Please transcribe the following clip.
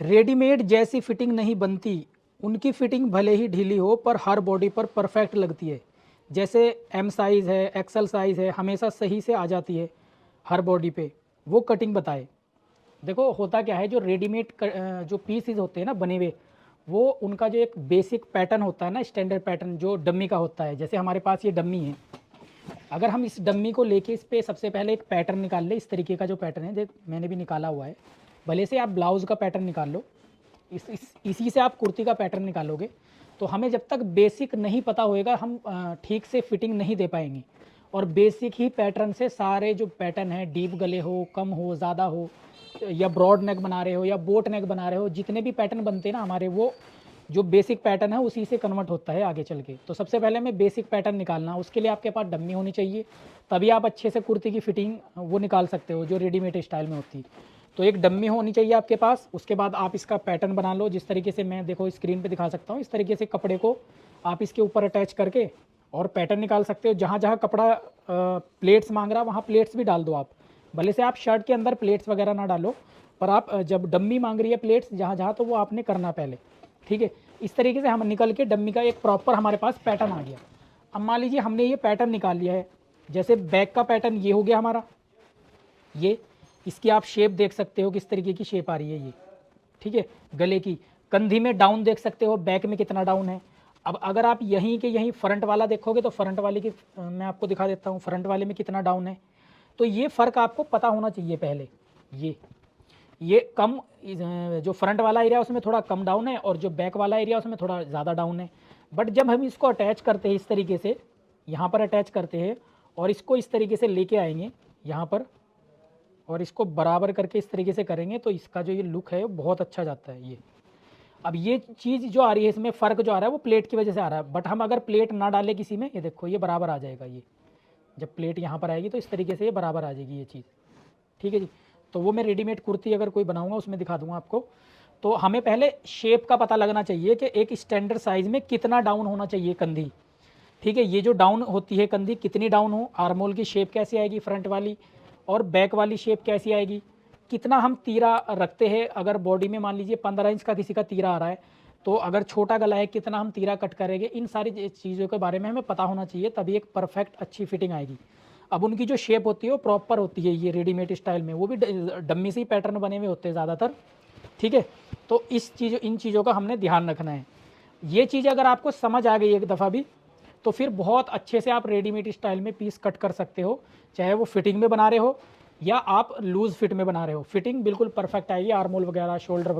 Readymade जैसी fitting नहीं बनती, उनकी फिटिंग भले ही ढीली हो पर हर बॉडी पर परफेक्ट लगती है। जैसे एम साइज़ है, एक्सल साइज़ है, हमेशा सही से आ जाती है हर बॉडी पे, वो कटिंग बताए। देखो होता क्या है, जो रेडीमेड जो पीसेज होते हैं ना बने हुए, वो उनका जो एक बेसिक पैटर्न होता है ना, स्टैंडर्ड पैटर्न जो डम्मी का होता है। जैसे हमारे पास ये डम्मी है, अगर हम इस डम्मी को लेके इस पे सबसे पहले एक पैटर्न निकाल ले, इस तरीके का जो पैटर्न है, देख मैंने भी निकाला हुआ है। भले से आप ब्लाउज़ का पैटर्न निकाल लो, इसी से आप कुर्ती का पैटर्न निकालोगे, तो हमें जब तक बेसिक नहीं पता होएगा हम ठीक से फिटिंग नहीं दे पाएंगे। और बेसिक ही पैटर्न से सारे जो पैटर्न है, डीप गले हो, कम हो, ज़्यादा हो, या ब्रॉड नेक बना रहे हो या बोट नेक बना रहे हो, जितने भी पैटर्न बनते हैं ना हमारे, वो जो बेसिक पैटर्न है उसी से कन्वर्ट होता है आगे चल के। तो सबसे पहले हमें बेसिक पैटर्न निकालना, उसके लिए आपके पास डम्मी होनी चाहिए, तभी आप अच्छे से कुर्ती की फिटिंग वो निकाल सकते हो जो रेडीमेड स्टाइल में होती है। तो एक डम्मी होनी चाहिए आपके पास। उसके बाद आप इसका पैटर्न बना लो, जिस तरीके से मैं देखो स्क्रीन पे दिखा सकता हूँ। इस तरीके से कपड़े को आप इसके ऊपर अटैच करके और पैटर्न निकाल सकते हो। जहाँ जहाँ कपड़ा प्लेट्स मांग रहा, वहाँ प्लेट्स भी डाल दो आप। भले से आप शर्ट के अंदर प्लेट्स वगैरह ना डालो, पर आप जब डम्मी मांग रही है प्लेट्स जहाँ जहाँ, तो वो आपने करना पहले, ठीक है। इस तरीके से हम निकल के डम्मी का एक प्रॉपर हमारे पास पैटर्न आ गया। अब मान लीजिए हमने ये पैटर्न निकाल लिया है, जैसे बैक का पैटर्न ये हो गया हमारा, ये इसकी आप शेप देख सकते हो किस तरीके की शेप आ रही है ये, ठीक है। गले की कंधी में डाउन देख सकते हो, बैक में कितना डाउन है। अब अगर आप यहीं के यहीं फ्रंट वाला देखोगे तो फ्रंट वाले की मैं आपको दिखा देता हूँ, फ्रंट वाले में कितना डाउन है। तो ये फ़र्क आपको पता होना चाहिए पहले। ये कम, जो फ्रंट वाला एरिया उसमें थोड़ा कम डाउन है और जो बैक वाला एरिया उसमें थोड़ा ज़्यादा डाउन है। बट जब हम इसको अटैच करते हैं इस तरीके से, यहाँ पर अटैच करते हैं और इसको इस तरीके से लेके आएंगे यहाँ पर, और इसको बराबर करके इस तरीके से करेंगे, तो इसका जो ये लुक है वो बहुत अच्छा जाता है। ये अब ये चीज़ जो आ रही है, इसमें फ़र्क जो आ रहा है वो प्लेट की वजह से आ रहा है। बट हम अगर प्लेट ना डालें किसी में, ये देखो ये बराबर आ जाएगा। ये जब प्लेट यहाँ पर आएगी तो इस तरीके से ये बराबर आ जाएगी ये चीज़, ठीक है जी। तो वो मैं रेडीमेड कुर्ती अगर कोई बनाऊंगा उसमें दिखा दूंगा आपको। तो हमें पहले शेप का पता लगना चाहिए कि एक स्टैंडर्ड साइज़ में कितना डाउन होना चाहिए कंधी, ठीक है। ये जो डाउन होती है कंधी, कितनी डाउन हो, आर्मोल की शेप कैसी आएगी फ्रंट वाली, और बैक वाली शेप कैसी आएगी, कितना हम तीरा रखते हैं। अगर बॉडी में मान लीजिए 15 इंच का किसी का तीरा आ रहा है, तो अगर छोटा गला है कितना हम तीरा कट करेंगे। इन सारी चीज़ों के बारे में हमें पता होना चाहिए, तभी एक परफेक्ट अच्छी फिटिंग आएगी। अब उनकी जो शेप होती है वो प्रॉपर होती है ये रेडीमेड स्टाइल में, वो भी डम्मी से ही पैटर्न बने हुए होते हैं ज़्यादातर, ठीक है। तो इन चीज़ों का हमने ध्यान रखना है। ये चीज़ अगर आपको समझ आ गई एक दफ़ा भी, तो फिर बहुत अच्छे से आप रेडीमेड स्टाइल में पीस कट कर सकते हो, चाहे वो फिटिंग में बना रहे हो या आप लूज़ फिट में बना रहे हो। फिटिंग बिल्कुल परफेक्ट आएगी, आर्मोल वगैरह, शोल्डर वगैरह।